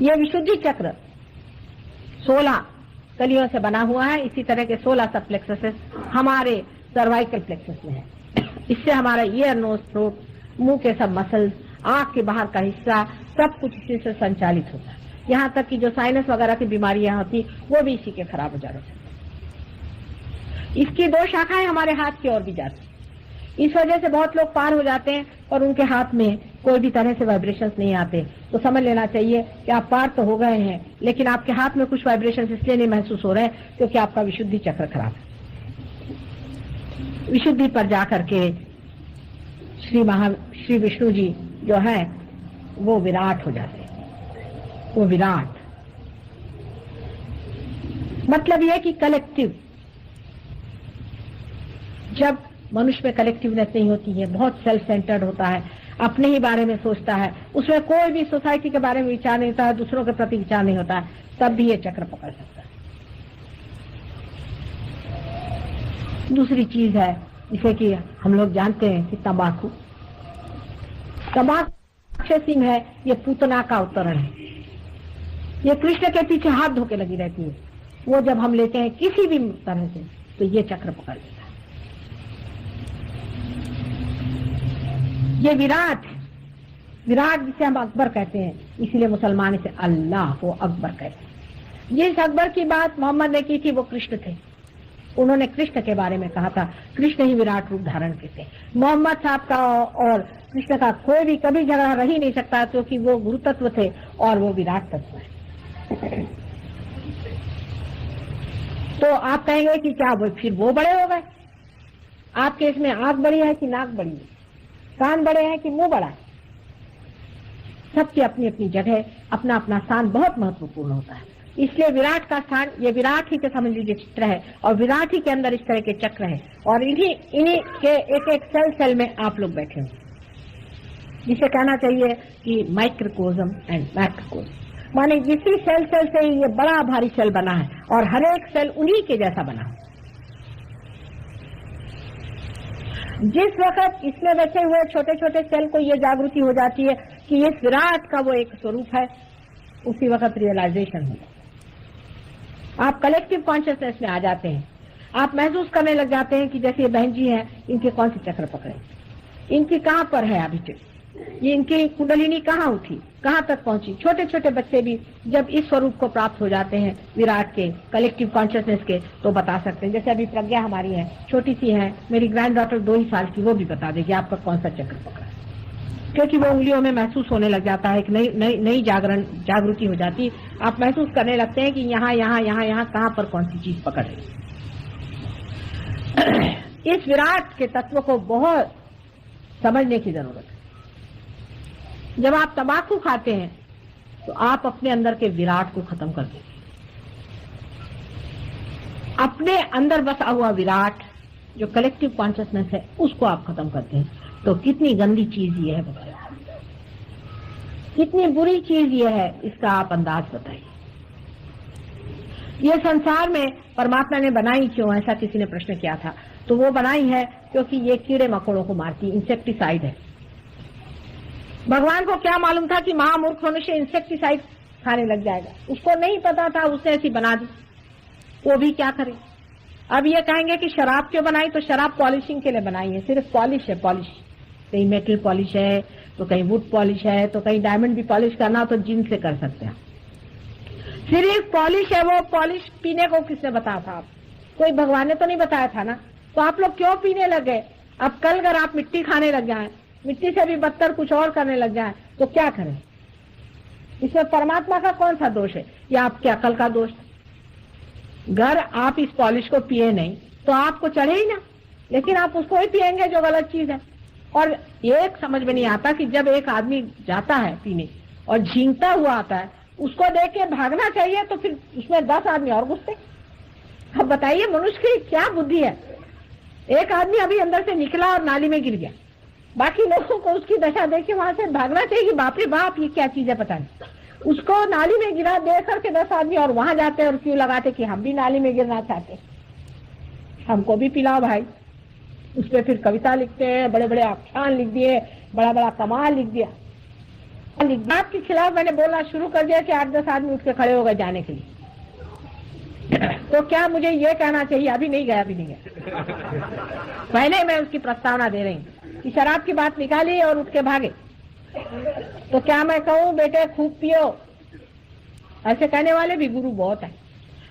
ये विशुद्धि चक्र 16 कलियों से बना हुआ है। इसी तरह के 16 सब प्लेक्ससेस हमारे सर्वाइकल प्लेक्सस में है। इससे हमारा ईयर, नोज, थ्रोट, मुंह के सब मसल्स, आंख के बाहर का हिस्सा, सब कुछ इसी से संचालित होता है। यहाँ तक कि जो साइनस वगैरह की बीमारियां होती वो भी इसी के खराब हो जाने से। इसकी 2 शाखाएं हमारे हाथ की ओर भी जाती। इस वजह से बहुत लोग पार हो जाते हैं और उनके हाथ में कोई भी तरह से वाइब्रेशंस नहीं आते, तो समझ लेना चाहिए कि आप पार तो हो गए हैं, लेकिन आपके हाथ में कुछ वाइब्रेशंस इसलिए नहीं महसूस हो रहे हैं क्योंकि आपका विशुद्धि चक्र खराब है। विशुद्धि पर जाकर के श्री विष्णु जी जो है वो विराट हो जाते हैं। वो विराट मतलब यह कि कलेक्टिव, जब मनुष्य में कलेक्टिवनेस नहीं होती है, बहुत सेल्फ सेंटर्ड होता है, अपने ही बारे में सोचता है, उसमें कोई भी सोसाइटी के बारे में विचार नहीं होता है, दूसरों के प्रति विचार नहीं होता है, तब भी ये चक्र पकड़ सकता है। दूसरी चीज है जिसे कि हम लोग जानते हैं कि तंबाकू सिंह है, ये पूतना का अवतरण है। ये कृष्ण के पीछे हाथ धोके लगी रहती है। वो जब हम लेते हैं किसी भी तरह से तो ये चक्र पकड़ लेता है। ये विराट जिसे हम अकबर कहते हैं, इसीलिए मुसलमान इसे अल्लाह को अकबर कहते हैं। जिस अकबर की बात मोहम्मद ने की थी वो कृष्ण थे। उन्होंने कृष्ण के बारे में कहा था, कृष्ण ही विराट रूप धारण करते। मोहम्मद साहब का और कृष्ण का कोई भी कभी झगड़ा रह ही नहीं सकता, क्योंकि वो गुरु तत्व थे और वो विराट तत्व है। तो आप कहेंगे कि क्या वो फिर वो बड़े हो गए? आपके इसमें आंख बड़ी है कि नाक बड़ी है, कान बड़े हैं कि मुंह बड़ा है? सबकी अपनी अपनी जगह, अपना अपना स्थान बहुत महत्वपूर्ण होता है। इसलिए विराट का स्थान, ये विराट ही के समझ लीजिए चित्र है, और विराट ही के अंदर इस तरह के चक्र है, और इन्हीं के एक एक सेल में आप लोग बैठे हो, जिसे कहना चाहिए कि माइक्रोकोज्म एंड मैक्रोकोज्म। माने इसी सेल से ये बड़ा भारी सेल बना है, और हर एक सेल उन्हीं के जैसा बना है। जिस वक्त इसमें बैठे हुए छोटे छोटे सेल को ये जागृति हो जाती है कि ये विराट का वो एक स्वरूप है, उसी वक्त रियलाइजेशन होता है। आप कलेक्टिव कॉन्शियसनेस में आ जाते हैं। आप महसूस करने लग जाते हैं कि जैसे ये बहन जी हैं, इनके कौन से चक्र पकड़े, इनकी कहाँ पर है अभी तक, ये इनकी कुंडलिनी कहाँ उठी, कहाँ तक पहुंची। छोटे छोटे बच्चे भी जब इस स्वरूप को प्राप्त हो जाते हैं विराट के, कलेक्टिव कॉन्शियसनेस के, तो बता सकते हैं। जैसे अभी प्रज्ञा हमारी है, छोटी सी है, मेरी ग्रैंड डॉटर 2 ही साल की, वो भी बता देगी आपका कौन सा चक्र पकड़ा, क्योंकि वो उंगलियों में महसूस होने लग जाता है, एक नई जागृति हो जाती। आप महसूस करने लगते हैं कि यहाँ यहाँ यहाँ यहाँ कहाँ पर कौन सी चीज पकड़ रही। इस विराट के तत्व को बहुत समझने की जरूरत है। जब आप तंबाकू खाते हैं तो आप अपने अंदर के विराट को खत्म कर देते हैं। अपने अंदर बसा हुआ विराट जो कलेक्टिव कॉन्शियसनेस है, उसको आप खत्म करते हैं। तो कितनी गंदी चीज ये है बताइए, कितनी बुरी चीज ये है, इसका आप अंदाज बताइए। ये संसार में परमात्मा ने बनाई क्यों, ऐसा किसी ने प्रश्न किया था। तो वो बनाई है क्योंकि ये कीड़े मकोड़ों को मारती, इंसेक्टिसाइड है। भगवान को क्या मालूम था कि महामूर्ख होने से इंसेक्टिसाइड खाने लग जाएगा, उसको नहीं पता था, उसने ऐसी बना दी। वो भी क्या करे। अब ये कहेंगे कि शराब क्यों बनाई, तो शराब पॉलिशिंग के लिए बनाई है, सिर्फ पॉलिश है, पॉलिश। कहीं मेटल पॉलिश है, तो कहीं वुड पॉलिश है, तो कहीं डायमंड भी पॉलिश करना तो जिन से कर सकते हैं। सिर्फ पॉलिश है। वो पॉलिश पीने को किसने बताया था? कोई भगवान ने तो नहीं बताया था ना। तो आप लोग क्यों पीने लग गए? अब कल अगर आप मिट्टी खाने लग जाएं, मिट्टी से भी बदतर कुछ और करने लग जाएं, तो क्या करें? इसमें परमात्मा का कौन सा दोष है, या आपकी अकल का दोष? अगर आप इस पॉलिश को पिए नहीं तो आपको चढ़े ही ना, लेकिन आप उसको ही पिएंगे जो गलत चीज है। और एक समझ में नहीं आता कि जब एक आदमी जाता है पीने और झींगता हुआ आता है, उसको देख के भागना चाहिए, तो फिर उसमें 10 आदमी और घुसते। अब बताइए मनुष्य की क्या बुद्धि है। एक आदमी अभी अंदर से निकला और नाली में गिर गया, बाकी लोगों को उसकी दशा देख के वहां से भागना चाहिए कि बाप रे बाप ये क्या चीज है पता नहीं। उसको नाली में गिरा देख करके 10 आदमी और वहां जाते हैं और क्यों लगाते कि हम भी नाली में गिरना चाहते, हमको भी पिलाओ भाई। उस पर फिर कविता लिखते हैं, बड़े बड़े आख्यान लिख दिए, बड़ा बड़ा कमाल लिख दिया। बात के खिलाफ मैंने बोलना शुरू कर दिया कि 8-10 आदमी उठ के खड़े हो गए जाने के लिए। तो क्या मुझे ये कहना चाहिए अभी नहीं गया, अभी नहीं गया, पहले मैं उसकी प्रस्तावना दे रही हूँ कि शराब की बात निकाली और उठ के भागे। तो क्या मैं कहूँ बेटे खूब पियो? ऐसे कहने वाले भी गुरु बहुत है।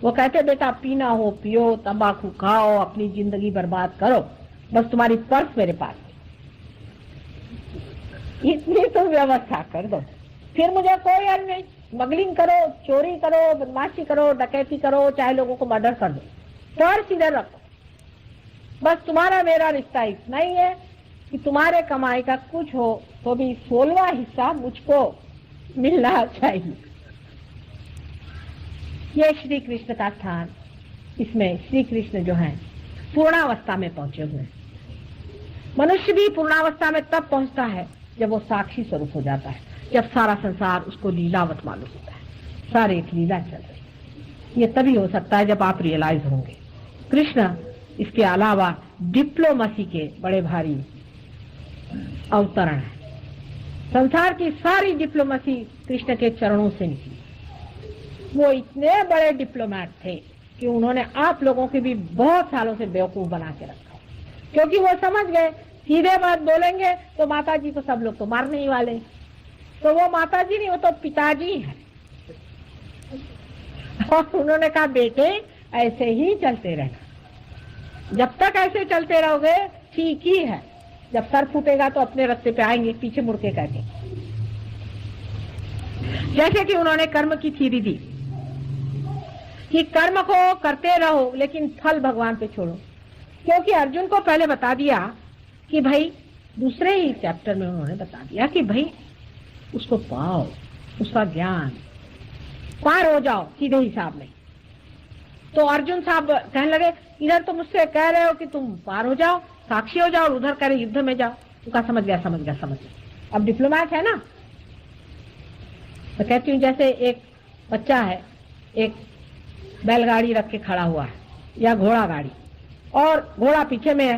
वो कहते बेटा पीना हो पियो, तंबाकू खाओ, अपनी जिंदगी बर्बाद करो, बस तुम्हारी पर्स मेरे पास, इतनी तो व्यवस्था कर दो, फिर मुझे कोई अर्थ नहीं। स्मगलिंग करो, चोरी करो, बदमाशी करो, डकैती करो, चाहे लोगों को मर्डर कर दो, पर्स इधर रखो, बस तुम्हारा मेरा रिश्ता इतना ही है कि तुम्हारे कमाई का कुछ हो तो भी 16वां हिस्सा मुझको मिलना चाहिए। ये श्री कृष्ण का स्थान, इसमें श्री कृष्ण जो है पूर्णावस्था में पहुंचे हुए हैं। मनुष्य भी पूर्णावस्था में तब पहुंचता है जब वो साक्षी स्वरूप हो जाता है, जब सारा संसार उसको लीलावत मालूम होता है, सारे एक लीला चल रही। ये तभी हो सकता है जब आप रियलाइज होंगे। कृष्ण इसके अलावा डिप्लोमेसी के बड़े भारी अवतरण है। संसार की सारी डिप्लोमेसी कृष्ण के चरणों से निकली। वो इतने बड़े डिप्लोमेट थे कि उन्होंने आप लोगों की भी बहुत सालों से बेवकूफ बना के रखा, क्योंकि वो समझ गए सीधे बात बोलेंगे तो माताजी को सब लोग तो मारने ही वाले। तो वो माताजी नहीं, वो तो पिताजी है। और उन्होंने कहा बेटे ऐसे ही चलते रहना, जब तक ऐसे चलते रहोगे ठीक ही है, जब सर फूटेगा तो अपने रास्ते पे आएंगे, पीछे मुड़ के कहते। जैसे कि उन्होंने कर्म की थ्योरी दी कि कर्म को करते रहो लेकिन फल भगवान पे छोड़ो, क्योंकि अर्जुन को पहले बता दिया कि भाई, दूसरे ही चैप्टर में उन्होंने बता दिया कि भाई उसको पाओ, उसका ज्ञान, पार हो जाओ सीधे हिसाब में। तो अर्जुन साहब कहने लगे इधर तो मुझसे कह रहे हो कि तुम पार हो जाओ, साक्षी हो जाओ, और उधर कह रहे युद्ध में जाओ। तो कहा समझ गया समझ गया समझ गया। अब डिप्लोमेट है ना। मैं कहती हूँ जैसे एक बच्चा है, एक बैलगाड़ी रख के खड़ा हुआ है या घोड़ा गाड़ी, और घोड़ा पीछे में है,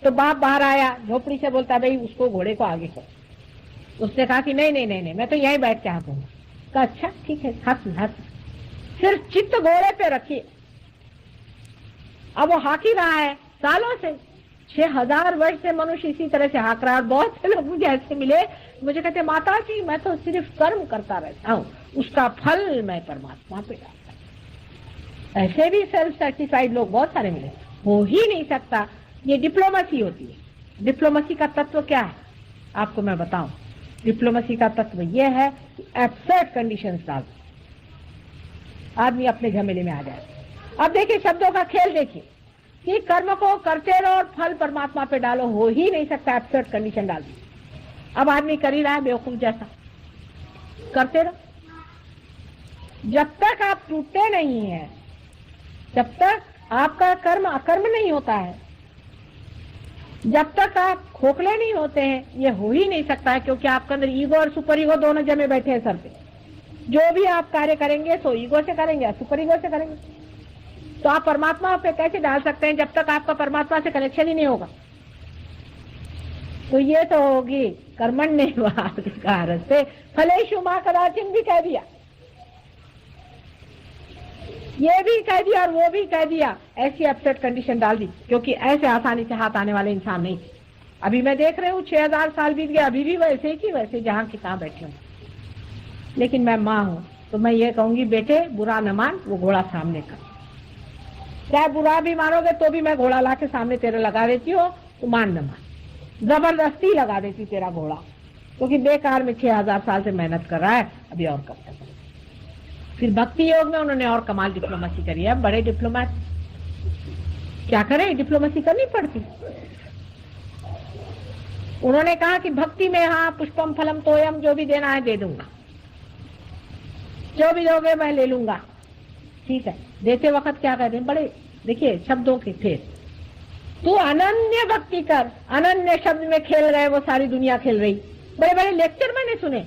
तो बाप बाहर आया झोपड़ी से, बोलता भाई उसको घोड़े को आगे करो। उसने कहा कि नहीं नहीं नहीं नहीं, मैं तो यहीं बैठ के हाँकूंगा। कहा अच्छा ठीक है, हंस हंस, सिर्फ चित्त घोड़े पे रखिए। अब वो हाँक ही रहा है सालों से, 6000 वर्ष से मनुष्य इसी तरह से हाँक रहा है। और बहुत से लोग मुझे ऐसे मिले, मुझे कहते माता जी मैं तो सिर्फ कर्म करता रहता हूँ, उसका फल मैं परमात्मा पे डालता हूँ। ऐसे भी सेल्फ सेटिस्फाइड लोग बहुत सारे मिले। हो ही नहीं सकता। ये डिप्लोमेसी होती है। डिप्लोमेसी का तत्व क्या है आपको मैं बताऊं। डिप्लोमेसी का तत्व ये है कि एब्सर्ड कंडीशंस डाल आदमी अपने झमेले में आ जाए। अब देखिए शब्दों का खेल देखिए कि कर्म को करते रहो और फल परमात्मा पे डालो, हो ही नहीं सकता। एब्सर्ड कंडीशन डाल दी। अब आदमी कर ही रहा है बेवकूफ जैसा, करते रहो। जब तक आप टूटते नहीं है, जब तक आपका कर्म अकर्म नहीं होता है, जब तक आप खोखले नहीं होते हैं, ये हो ही नहीं सकता है। क्योंकि आपके अंदर ईगो और सुपर ईगो दोनों जमे बैठे हैं सर पे। जो भी आप कार्य करेंगे सो ईगो से करेंगे या सुपर ईगो से करेंगे। तो आप परमात्मा पे कैसे डाल सकते हैं जब तक आपका परमात्मा से कनेक्शन ही नहीं होगा। तो ये तो होगी कर्मण्येवाधिकारस्ते फलेषु मा कदाचिन भी कह दिया, ये भी कह दिया और वो भी कह दिया। ऐसी अपसेट कंडीशन डाल दी, क्योंकि ऐसे आसानी से हाथ आने वाले इंसान नहीं थे। अभी मैं देख रही हूँ 6000 साल बीत गए, अभी भी वैसे की वैसे जहाँ की तहाँ बैठे हूँ। लेकिन मैं माँ हूँ तो मैं ये कहूंगी बेटे बुरा न मान, वो घोड़ा सामने कर। चाहे बुरा भी मानोगे तो भी मैं घोड़ा ला के सामने तेरे लगा देती हो, तो मान न मान, जबरदस्ती लगा देती तेरा घोड़ा, क्योंकि बेकार में 6000 साल से मेहनत कर रहा है, अभी और कब तक। फिर भक्ति योग में उन्होंने और कमाल डिप्लोमेसी करी है। बड़े डिप्लोमेट क्या करें, डिप्लोमेसी करनी पड़ती। उन्होंने कहा कि भक्ति में हाँ पुष्पम फलम तोयम, जो भी देना है दे दूंगा, जो भी दोगे मैं ले लूंगा। ठीक है, देते वक्त क्या कहते हैं, बड़े देखिए शब्दों के खेल। तू अनन्य भक्ति कर, अनन्य शब्द में खेल रहे, वो सारी दुनिया खेल रही। बड़े बड़े लेक्चर मैंने सुने,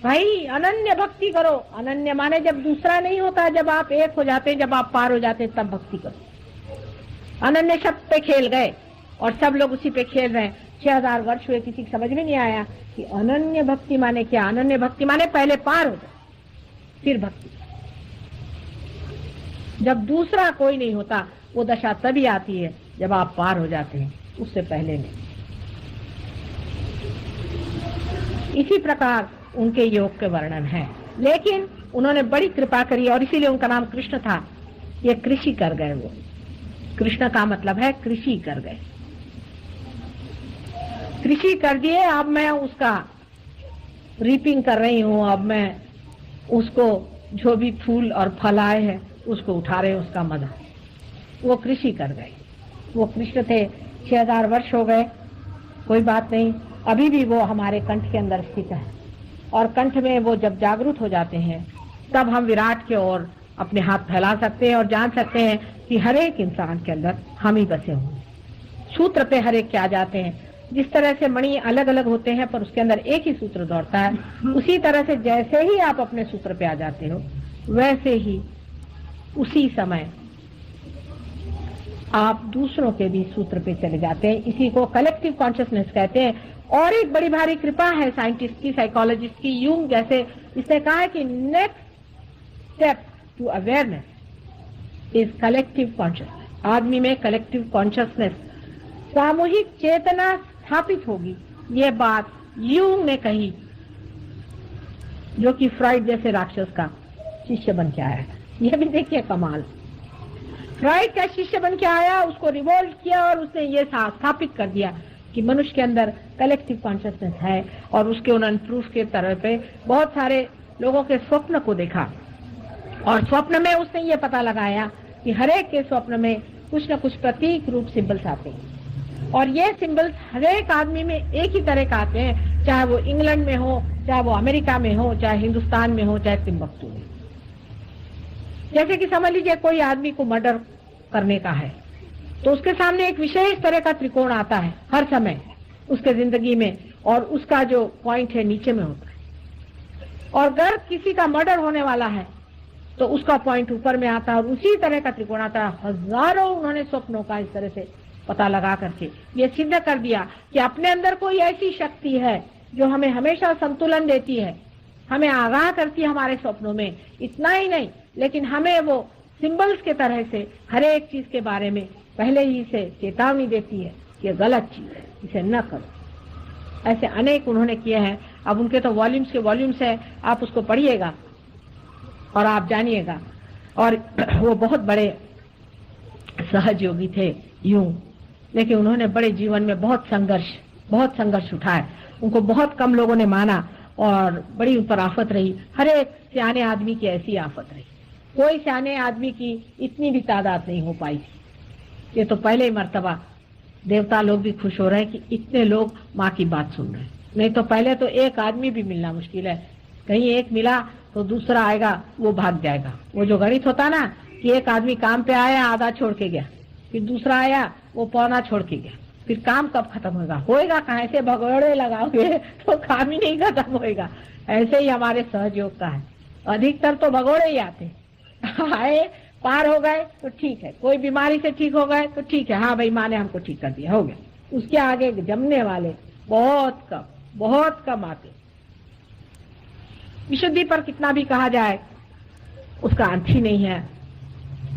भाई अनन्य भक्ति करो। अनन्य माने जब दूसरा नहीं होता, जब आप एक हो जाते, जब आप पार हो जाते, तब भक्ति करो। अनन्य शब्द पे खेल गए, और सब लोग उसी पे खेल रहे हैं। 6000 वर्ष हुए, किसी को समझ में नहीं आया कि अनन्य भक्ति माने क्या। अनन्य भक्ति माने पहले पार हो जाए फिर भक्ति। जब दूसरा कोई नहीं होता वो दशा तभी आती है जब आप पार हो जाते हैं, उससे पहले नहीं। इसी प्रकार उनके योग के वर्णन है। लेकिन उन्होंने बड़ी कृपा करी और इसीलिए उनका नाम कृष्ण था। ये कृषि कर गए, वो कृष्ण का मतलब है कृषि कर गए, कृषि कर दिए। अब मैं उसका रीपिंग कर रही हूँ, अब मैं उसको जो भी फूल और फल आए हैं उसको उठा रहे हैं, उसका मजा। वो कृषि कर गए, वो कृष्ण थे। 6000 वर्ष हो गए, कोई बात नहीं, अभी भी वो हमारे कंठ के अंदर स्थित है। और कंठ में वो जब जागरूक हो जाते हैं तब हम विराट के ओर अपने हाथ फैला सकते हैं और जान सकते हैं कि हर एक इंसान के अंदर हम ही बसे हुए। सूत्र पे हर एक क्या जाते हैं। जिस तरह से मणि अलग अलग होते हैं पर उसके अंदर एक ही सूत्र दौड़ता है, उसी तरह से जैसे ही आप अपने सूत्र पे आ जाते हो वैसे ही उसी समय आप दूसरों के भी सूत्र पे चले जाते हैं। इसी को कलेक्टिव कॉन्शियसनेस कहते हैं। और एक बड़ी भारी कृपा है साइंटिस्ट की, साइकोलॉजिस्ट की। यूंग जैसे इसने कहा है कि next step to awareness is collective consciousness. आदमी में कलेक्टिव कॉन्शियसनेस, सामूहिक चेतना स्थापित होगी। ये बात यूंग ने कही, जो कि फ्राइड जैसे राक्षस का शिष्य बन के आया। यह भी देखिए कमाल। फ्राइड का शिष्य बन के आया, उसको रिवोल्ट किया और उसने ये स्थापित कर दिया कि मनुष्य के अंदर कलेक्टिव कॉन्शियसनेस है। और उसके उन्होंने प्रूफ के तरह पे बहुत सारे लोगों के स्वप्न को देखा और स्वप्न में उसने ये पता लगाया कि हर एक के स्वप्न में कुछ न कुछ प्रतीक रूप सिंबल्स आते हैं। और ये सिंबल्स हर एक आदमी में एक ही तरह का आते हैं, चाहे वो इंग्लैंड में हो, चाहे वो अमेरिका में हो, चाहे हिंदुस्तान में हो, चाहे तिम्बक्तू में। जैसे कि समझ लीजिए कोई आदमी को मर्डर करने का है तो उसके सामने एक विशेष तरह का त्रिकोण आता है हर समय उसके जिंदगी में, और उसका जो पॉइंट है नीचे में होता है। और अगर किसी का मर्डर होने वाला है तो उसका पॉइंट ऊपर में आता है और उसी तरह का त्रिकोण आता है। हजारों उन्होंने स्वप्नों का इस तरह से पता लगा करके ये सिद्ध कर दिया कि अपने अंदर कोई ऐसी शक्ति है जो हमें हमेशा संतुलन देती है, हमें आगाह करती है हमारे स्वप्नों में। इतना ही नहीं, लेकिन हमें वो सिंबल्स के तरह से हर एक चीज के बारे में पहले ही से चेतावनी देती है कि ये गलत चीज है, इसे न करो। ऐसे अनेक उन्होंने किए हैं। अब उनके तो वॉल्यूम्स के वॉल्यूम्स है, आप उसको पढ़िएगा और आप जानिएगा। और वो बहुत बड़े सहयोगी थे यूं, लेकिन उन्होंने बड़े जीवन में बहुत संघर्ष उठाए। उनको बहुत कम लोगों ने माना और बड़ी उन पर आफत रही। हर एक सियाने आदमी की ऐसी आफत रही, कोई सियाने आदमी की इतनी भी तादाद नहीं हो पाई थी। ये तो पहले ही मर्तबा देवता लोग भी खुश हो रहे हैं कि इतने लोग माँ की बात सुन रहे हैं। नहीं तो पहले तो एक आदमी भी मिलना मुश्किल है। कहीं एक मिला तो दूसरा आएगा, वो भाग जाएगा। वो जो गणित होता ना कि एक आदमी काम पे आया, आधा छोड़ के गया, फिर दूसरा आया, वो पौना छोड़ के गया, फिर काम कब खत्म होगा कहाँ से भगोड़े लगाओगे तो काम ही नहीं खत्म होएगा। ऐसे ही हमारे सहयोग का है, अधिकतर तो भगोड़े ही आते आए, पार हो गए तो ठीक है, कोई बीमारी से ठीक हो गए तो ठीक है, हाँ भाई माँ ने हमको ठीक कर दिया, हो गया। उसके आगे जमने वाले बहुत कम आते। विशुद्धि पर कितना भी कहा जाए उसका अंत ही नहीं है।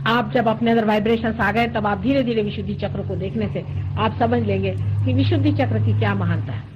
आप जब अपने अंदर वाइब्रेशंस आ गए तब आप धीरे धीरे विशुद्धि चक्र को देखने से आप समझ लेंगे कि विशुद्धि चक्र की क्या महानता है।